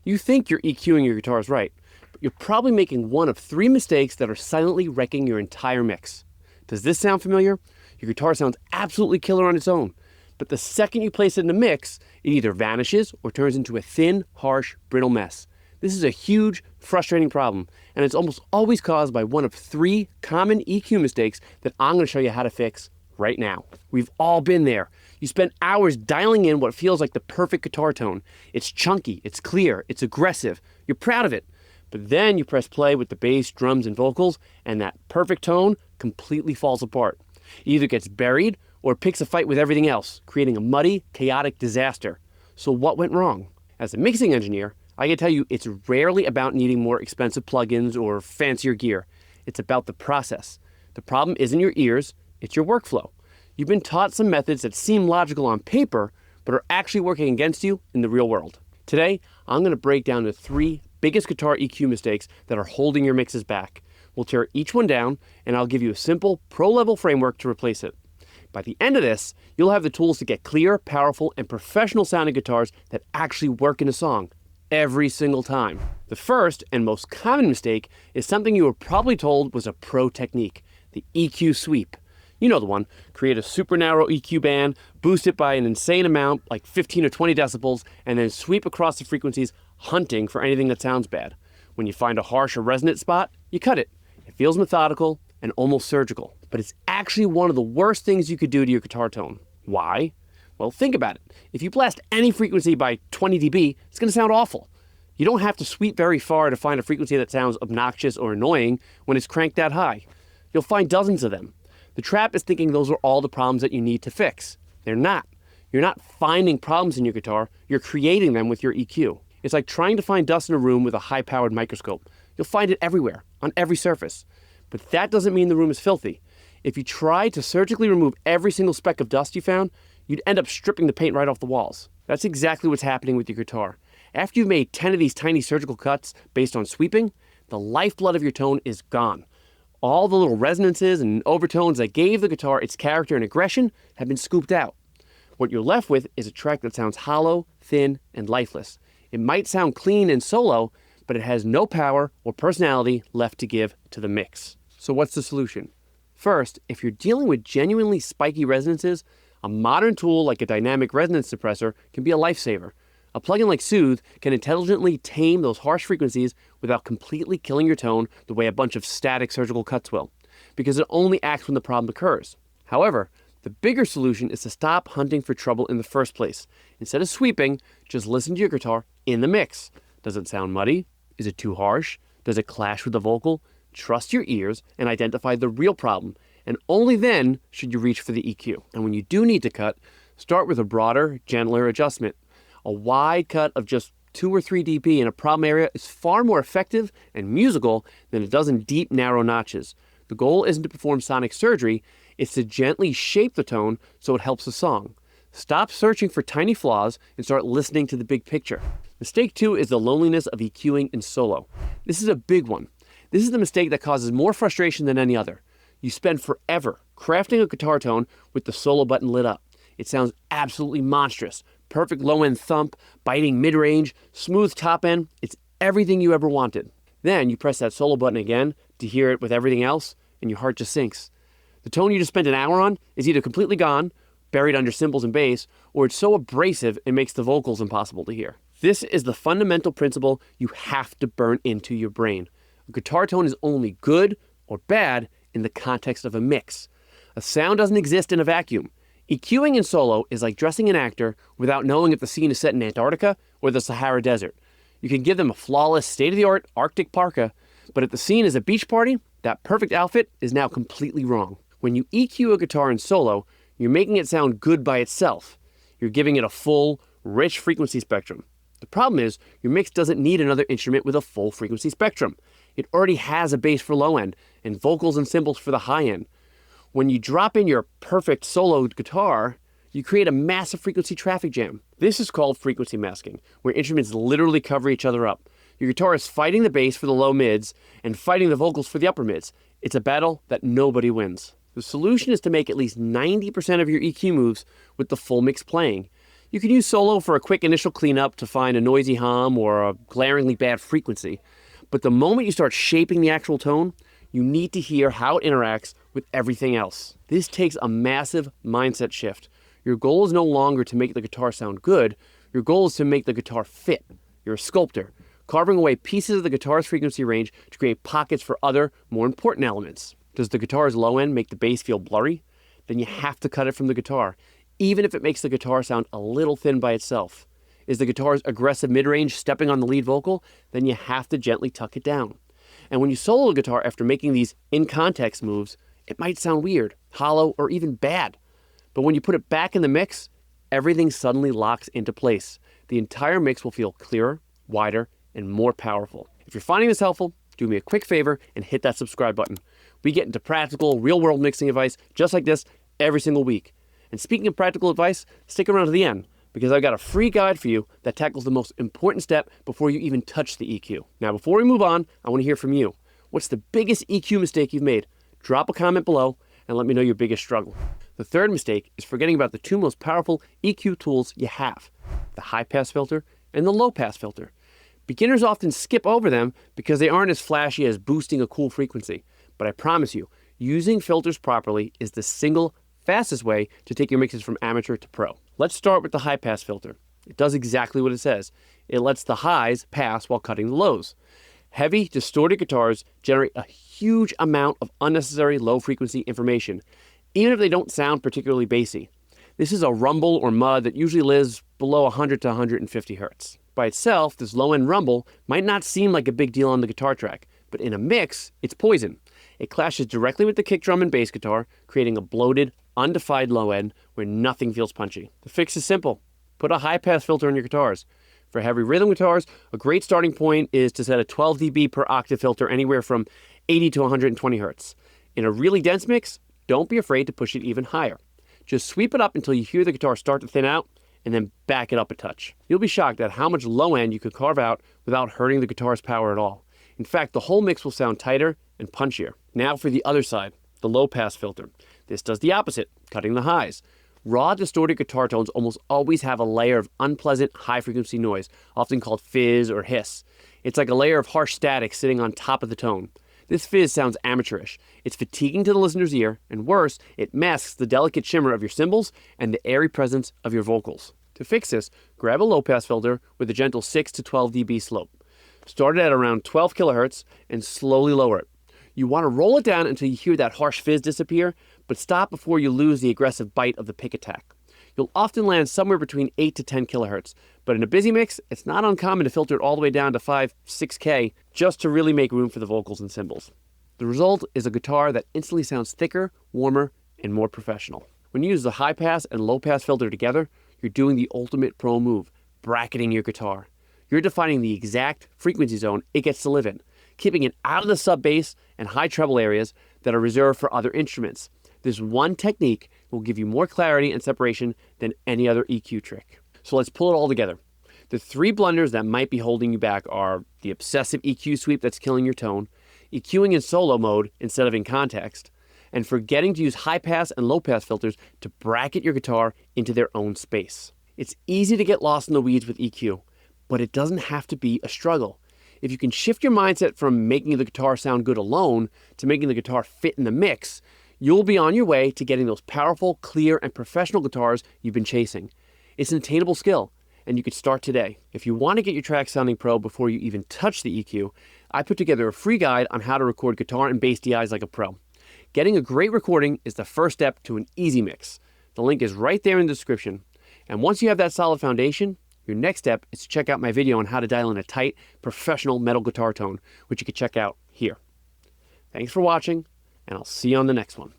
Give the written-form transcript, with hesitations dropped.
You think you're EQing your guitars right, but you're probably making one of 3 mistakes that are silently wrecking your entire mix. Does this sound familiar? Your guitar sounds absolutely killer on its own, but the second you place it in the mix, it either vanishes or turns into a thin, harsh, brittle mess. This is a huge, frustrating problem, and it's almost always caused by one of 3 common EQ mistakes that I'm going to show you how to fix right now. We've all been there. You spend hours dialing in what feels like the perfect guitar tone. It's chunky, it's clear, it's aggressive. You're proud of it. But then you press play with the bass, drums, and vocals, and that perfect tone completely falls apart. It either gets buried or picks a fight with everything else, creating a muddy, chaotic disaster. So what went wrong? As a mixing engineer, I can tell you it's rarely about needing more expensive plugins or fancier gear. It's about the process. The problem isn't your ears, it's your workflow. You've been taught some methods that seem logical on paper, but are actually working against you in the real world. Today, I'm going to break down the 3 biggest guitar EQ mistakes that are holding your mixes back. We'll tear each one down, and I'll give you a simple, pro-level framework to replace it. By the end of this, you'll have the tools to get clear, powerful, and professional-sounding guitars that actually work in a song, every single time. The first and most common mistake is something you were probably told was a pro technique, the EQ sweep. You know the one. Create a super narrow EQ band, boost it by an insane amount, like 15 or 20 decibels, and then sweep across the frequencies, hunting for anything that sounds bad. When you find a harsh or resonant spot, you cut it. It feels methodical and almost surgical, but it's actually one of the worst things you could do to your guitar tone. Why? Well, think about it. If you blast any frequency by 20 dB, it's going to sound awful. You don't have to sweep very far to find a frequency that sounds obnoxious or annoying when it's cranked that high. You'll find dozens of them. The trap is thinking those are all the problems that you need to fix. They're not. You're not finding problems in your guitar, you're creating them with your EQ. It's like trying to find dust in a room with a high-powered microscope. You'll find it everywhere, on every surface. But that doesn't mean the room is filthy. If you tried to surgically remove every single speck of dust you found, you'd end up stripping the paint right off the walls. That's exactly what's happening with your guitar. After you've made 10 of these tiny surgical cuts based on sweeping, the lifeblood of your tone is gone. All the little resonances and overtones that gave the guitar its character and aggression have been scooped out. What you're left with is a track that sounds hollow, thin, and lifeless. It might sound clean and solo, but it has no power or personality left to give to the mix. So what's the solution? First, if you're dealing with genuinely spiky resonances, a modern tool like a dynamic resonance suppressor can be a lifesaver. A plugin like Soothe can intelligently tame those harsh frequencies without completely killing your tone the way a bunch of static surgical cuts will, because it only acts when the problem occurs. However, the bigger solution is to stop hunting for trouble in the first place. Instead of sweeping, just listen to your guitar in the mix. Does it sound muddy? Is it too harsh? Does it clash with the vocal? Trust your ears and identify the real problem, and only then should you reach for the EQ. And when you do need to cut, start with a broader, gentler adjustment. A wide cut of just 2 or 3 dB in a problem area is far more effective and musical than a dozen deep, narrow notches. The goal isn't to perform sonic surgery, it's to gently shape the tone so it helps the song. Stop searching for tiny flaws and start listening to the big picture. Mistake 2 is the loneliness of EQing in solo. This is a big one. This is the mistake that causes more frustration than any other. You spend forever crafting a guitar tone with the solo button lit up. It sounds absolutely monstrous. Perfect low-end thump, biting mid-range, smooth top end. It's everything you ever wanted. Then you press that solo button again to hear it with everything else, and your heart just sinks. The tone you just spent an hour on is either completely gone, buried under cymbals and bass, or it's so abrasive it makes the vocals impossible to hear. This is the fundamental principle you have to burn into your brain. A guitar tone is only good or bad in the context of a mix. A sound doesn't exist in a vacuum. EQing in solo is like dressing an actor without knowing if the scene is set in Antarctica or the Sahara Desert. You can give them a flawless, state-of-the-art Arctic parka, but if the scene is a beach party, that perfect outfit is now completely wrong. When you EQ a guitar in solo, you're making it sound good by itself. You're giving it a full, rich frequency spectrum. The problem is, your mix doesn't need another instrument with a full frequency spectrum. It already has a bass for low end and vocals and cymbals for the high end. When you drop in your perfect solo guitar, you create a massive frequency traffic jam. This is called frequency masking, where instruments literally cover each other up. Your guitar is fighting the bass for the low mids and fighting the vocals for the upper mids. It's a battle that nobody wins. The solution is to make at least 90% of your EQ moves with the full mix playing. You can use solo for a quick initial cleanup to find a noisy hum or a glaringly bad frequency. But the moment you start shaping the actual tone, you need to hear how it interacts with everything else. This takes a massive mindset shift. Your goal is no longer to make the guitar sound good. Your goal is to make the guitar fit. You're a sculptor, carving away pieces of the guitar's frequency range to create pockets for other, more important elements. Does the guitar's low end make the bass feel blurry? Then you have to cut it from the guitar, even if it makes the guitar sound a little thin by itself. Is the guitar's aggressive mid-range stepping on the lead vocal? Then you have to gently tuck it down. And when you solo a guitar after making these in-context moves, it might sound weird, hollow, or even bad. But when you put it back in the mix, everything suddenly locks into place. The entire mix will feel clearer, wider, and more powerful. If you're finding this helpful, do me a quick favor and hit that subscribe button. We get into practical, real-world mixing advice just like this every single week. And speaking of practical advice, stick around to the end, because I've got a free guide for you that tackles the most important step before you even touch the EQ. Now, before we move on, I want to hear from you. What's the biggest EQ mistake you've made? Drop a comment below and let me know your biggest struggle. The third mistake is forgetting about the two most powerful EQ tools you have, the high-pass filter and the low-pass filter. Beginners often skip over them because they aren't as flashy as boosting a cool frequency. But I promise you, using filters properly is the single fastest way to take your mixes from amateur to pro. Let's start with the high-pass filter. It does exactly what it says. It lets the highs pass while cutting the lows. Heavy, distorted guitars generate a huge amount of unnecessary low-frequency information, even if they don't sound particularly bassy. This is a rumble or mud that usually lives below 100 to 150 hertz. By itself, this low-end rumble might not seem like a big deal on the guitar track, but in a mix, it's poison. It clashes directly with the kick drum and bass guitar, creating a bloated, undefined low end where nothing feels punchy. The fix is simple. Put a high-pass filter on your guitars. For heavy rhythm guitars, a great starting point is to set a 12 dB per octave filter anywhere from 80 to 120 hertz. In a really dense mix, don't be afraid to push it even higher. Just sweep it up until you hear the guitar start to thin out, and then back it up a touch. You'll be shocked at how much low end you could carve out without hurting the guitar's power at all. In fact, the whole mix will sound tighter and punchier. Now for the other side, the low-pass filter. This does the opposite, cutting the highs. Raw, distorted guitar tones almost always have a layer of unpleasant, high-frequency noise, often called fizz or hiss. It's like a layer of harsh static sitting on top of the tone. This fizz sounds amateurish. It's fatiguing to the listener's ear, and worse, it masks the delicate shimmer of your cymbals and the airy presence of your vocals. To fix this, grab a low-pass filter with a gentle 6 to 12 dB slope. Start it at around 12 kilohertz and slowly lower it. You want to roll it down until you hear that harsh fizz disappear, but stop before you lose the aggressive bite of the pick attack. You'll often land somewhere between 8 to 10 kilohertz, but in a busy mix, it's not uncommon to filter it all the way down to 5, 6K just to really make room for the vocals and cymbals. The result is a guitar that instantly sounds thicker, warmer, and more professional. When you use the high-pass and low-pass filter together, you're doing the ultimate pro move, bracketing your guitar. You're defining the exact frequency zone it gets to live in, keeping it out of the sub-bass and high treble areas that are reserved for other instruments. This one technique will give you more clarity and separation than any other EQ trick. So let's pull it all together. The three blunders that might be holding you back are the obsessive EQ sweep that's killing your tone, EQing in solo mode instead of in context, and forgetting to use high-pass and low-pass filters to bracket your guitar into their own space. It's easy to get lost in the weeds with EQ, but it doesn't have to be a struggle. If you can shift your mindset from making the guitar sound good alone to making the guitar fit in the mix, you'll be on your way to getting those powerful, clear, and professional guitars you've been chasing. It's an attainable skill, and you could start today. If you want to get your track sounding pro before you even touch the EQ, I put together a free guide on how to record guitar and bass DIs like a pro. Getting a great recording is the first step to an easy mix. The link is right there in the description. And once you have that solid foundation, your next step is to check out my video on how to dial in a tight, professional metal guitar tone, which you can check out here. Thanks for watching, and I'll see you on the next one.